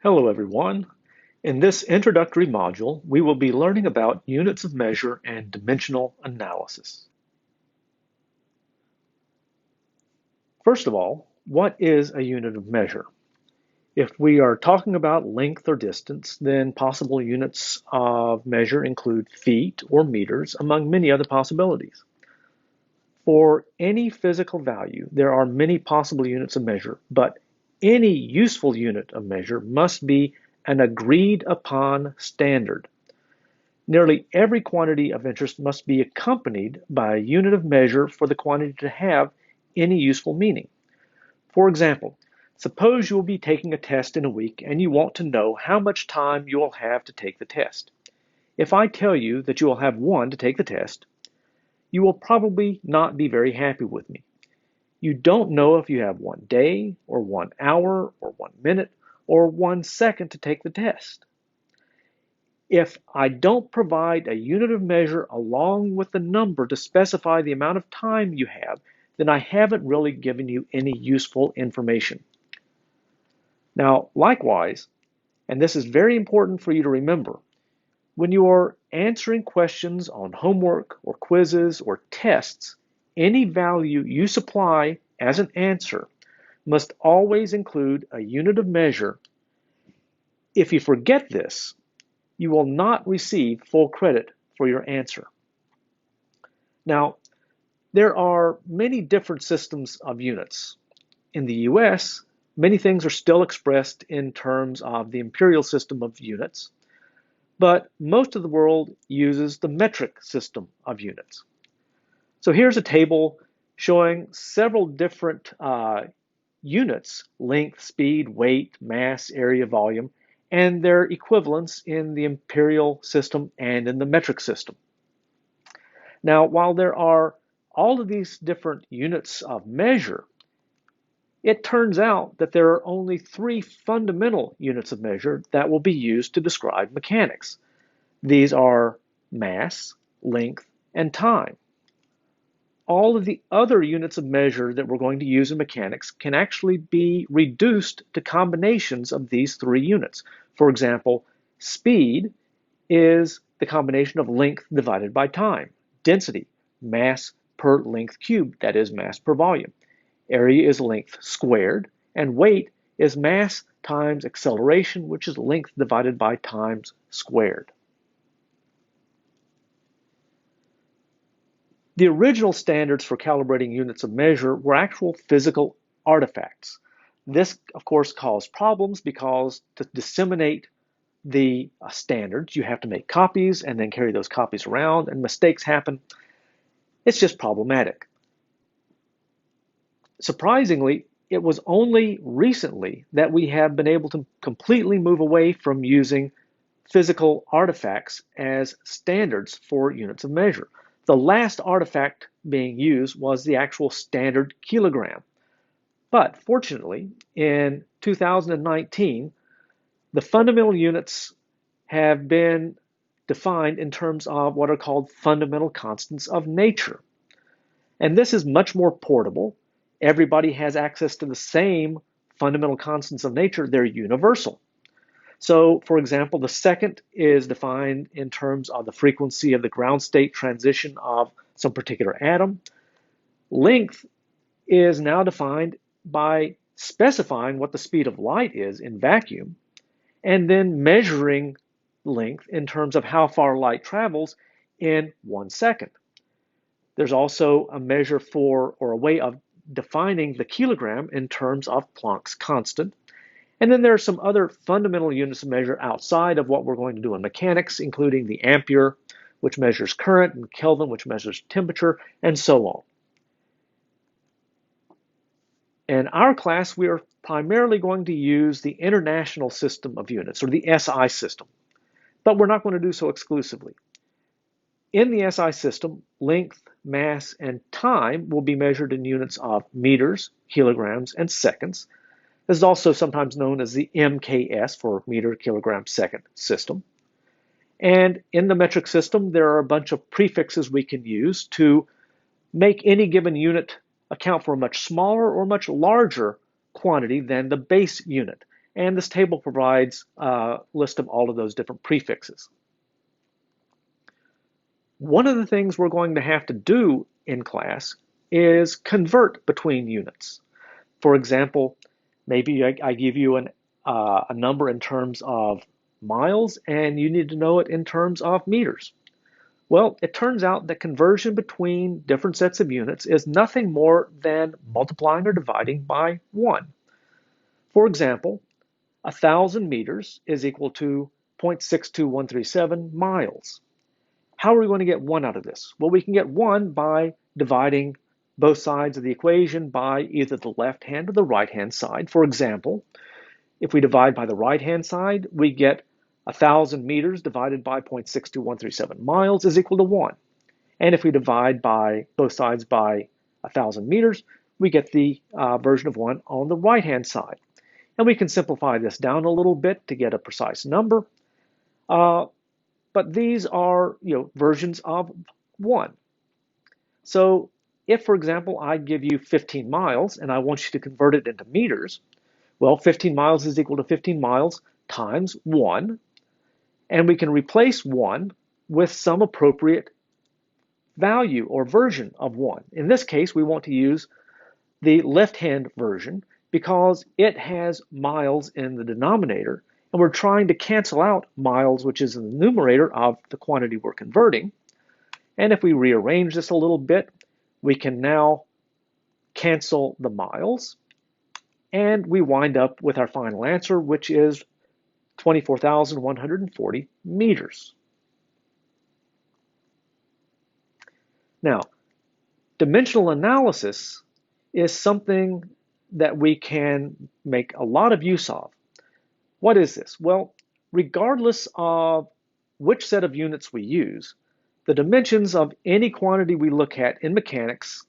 Hello everyone. In this introductory module, we will be learning about units of measure and dimensional analysis. First of all, what is a unit of measure? If we are talking about length or distance, then possible units of measure include feet or meters, among many other possibilities. For any physical value, there are many possible units of measure, but any useful unit of measure must be an agreed upon standard. Nearly every quantity of interest must be accompanied by a unit of measure for the quantity to have any useful meaning. For example, suppose you will be taking a test in a week and you want to know how much time you will have to take the test. If I tell you that you will have one to take the test, you will probably not be very happy with me. You don't know if you have 1 day, or 1 hour, or 1 minute, or 1 second to take the test. If I don't provide a unit of measure along with the number to specify the amount of time you have, then I haven't really given you any useful information. Now, likewise, and this is very important for you to remember, when you are answering questions on homework or quizzes or tests, any value you supply as an answer must always include a unit of measure. If you forget this, you will not receive full credit for your answer. Now, there are many different systems of units. In the US, many things are still expressed in terms of the imperial system of units, but most of the world uses the metric system of units. So here's a table showing several different units: length, speed, weight, mass, area, volume, and their equivalents in the imperial system and in the metric system. Now, while there are all of these different units of measure, it turns out that there are only three fundamental units of measure that will be used to describe mechanics. These are mass, length, and time. All of the other units of measure that we're going to use in mechanics can actually be reduced to combinations of these three units. For example, speed is the combination of length divided by time. Density, mass per length cubed, that is mass per volume. Area is length squared, and weight is mass times acceleration, which is length divided by times squared. The original standards for calibrating units of measure were actual physical artifacts. This, of course, caused problems because to disseminate the standards, you have to make copies and then carry those copies around, and mistakes happen. It's just problematic. Surprisingly, it was only recently that we have been able to completely move away from using physical artifacts as standards for units of measure. The last artifact being used was the actual standard kilogram. But fortunately, in 2019, the fundamental units have been defined in terms of what are called fundamental constants of nature. And this is much more portable. Everybody has access to the same fundamental constants of nature. They're universal. So, for example, the second is defined in terms of the frequency of the ground state transition of some particular atom. Length is now defined by specifying what the speed of light is in vacuum, and then measuring length in terms of how far light travels in 1 second. There's also a measure for, or a way of defining the kilogram in terms of Planck's constant. And then there are some other fundamental units of measure outside of what we're going to do in mechanics, including the ampere, which measures current, and Kelvin, which measures temperature, and so on. In our class, we are primarily going to use the International System of Units, or the SI system, but we're not going to do so exclusively. In the SI system, length, mass, and time will be measured in units of meters, kilograms, and seconds. This is also sometimes known as the MKS, for meter, kilogram, second system. And in the metric system, there are a bunch of prefixes we can use to make any given unit account for a much smaller or much larger quantity than the base unit. And this table provides a list of all of those different prefixes. One of the things we're going to have to do in class is convert between units. For example, maybe I give you a number in terms of miles and you need to know it in terms of meters. Well, it turns out that conversion between different sets of units is nothing more than multiplying or dividing by 1. For example, 1,000 meters is equal to 0.62137 miles. How are we going to get 1 out of this? Well, we can get 1 by dividing both sides of the equation by either the left-hand or the right-hand side. For example, if we divide by the right-hand side, we get 1,000 meters divided by 0.62137 miles is equal to 1. And if we divide by both sides by 1,000 meters, we get the version of 1 on the right-hand side. And we can simplify this down a little bit to get a precise number. But these are versions of 1. So if, for example, I give you 15 miles and I want you to convert it into meters, well, 15 miles is equal to 15 miles times 1. And we can replace 1 with some appropriate value or version of 1. In this case, we want to use the left-hand version because it has miles in the denominator, and we're trying to cancel out miles, which is in the numerator of the quantity we're converting. And if we rearrange this a little bit, we can now cancel the miles, and we wind up with our final answer, which is 24,140 meters. Now, dimensional analysis is something that we can make a lot of use of. What is this? Well, regardless of which set of units we use, the dimensions of any quantity we look at in mechanics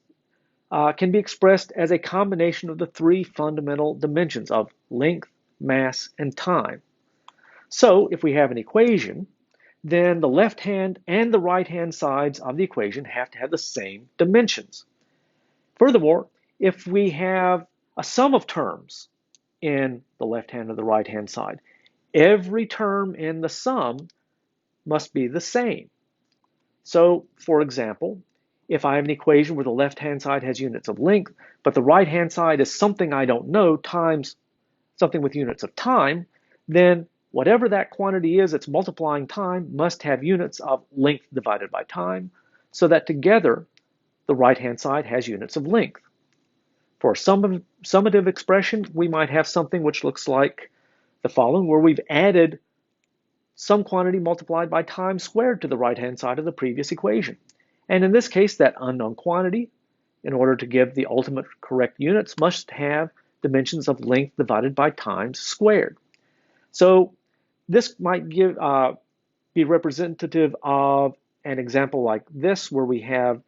can be expressed as a combination of the 3 fundamental dimensions of length, mass, and time. So if we have an equation, then the left-hand and the right-hand sides of the equation have to have the same dimensions. Furthermore, if we have a sum of terms in the left-hand or the right-hand side, every term in the sum must be the same. So, for example, if I have an equation where the left-hand side has units of length, but the right-hand side is something I don't know times something with units of time, then whatever that quantity is that's multiplying time must have units of length divided by time, so that together the right-hand side has units of length. For a summative expression, we might have something which looks like the following, where we've added some quantity multiplied by time squared to the right-hand side of the previous equation. And in this case, that unknown quantity, in order to give the ultimate correct units, must have dimensions of length divided by time squared. So this might be representative of an example like this, where we have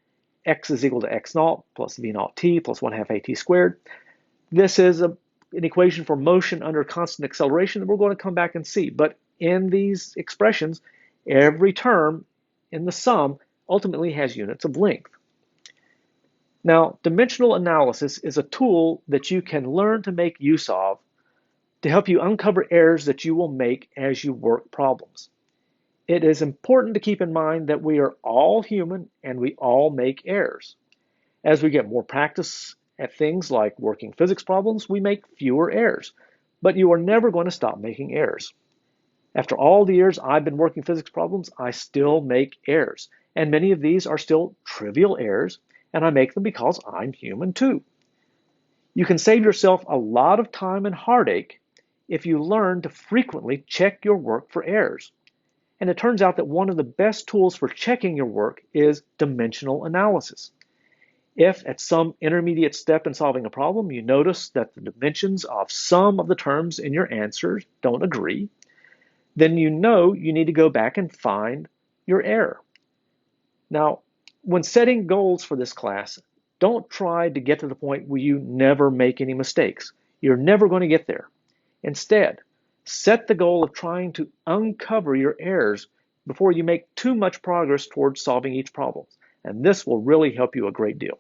x is equal to x naught plus v naught t plus 1/2 at squared. This is an equation for motion under constant acceleration that we're going to come back and see. But in these expressions, every term in the sum ultimately has units of length. Now, dimensional analysis is a tool that you can learn to make use of to help you uncover errors that you will make as you work problems. It is important to keep in mind that we are all human and we all make errors. As we get more practice at things like working physics problems, we make fewer errors, but you are never going to stop making errors. After all the years I've been working physics problems, I still make errors, and many of these are still trivial errors, and I make them because I'm human too. You can save yourself a lot of time and heartache if you learn to frequently check your work for errors. And it turns out that one of the best tools for checking your work is dimensional analysis. If at some intermediate step in solving a problem, you notice that the dimensions of some of the terms in your answers don't agree, then you know you need to go back and find your error. Now, when setting goals for this class, don't try to get to the point where you never make any mistakes. You're never going to get there. Instead, set the goal of trying to uncover your errors before you make too much progress towards solving each problem. And this will really help you a great deal.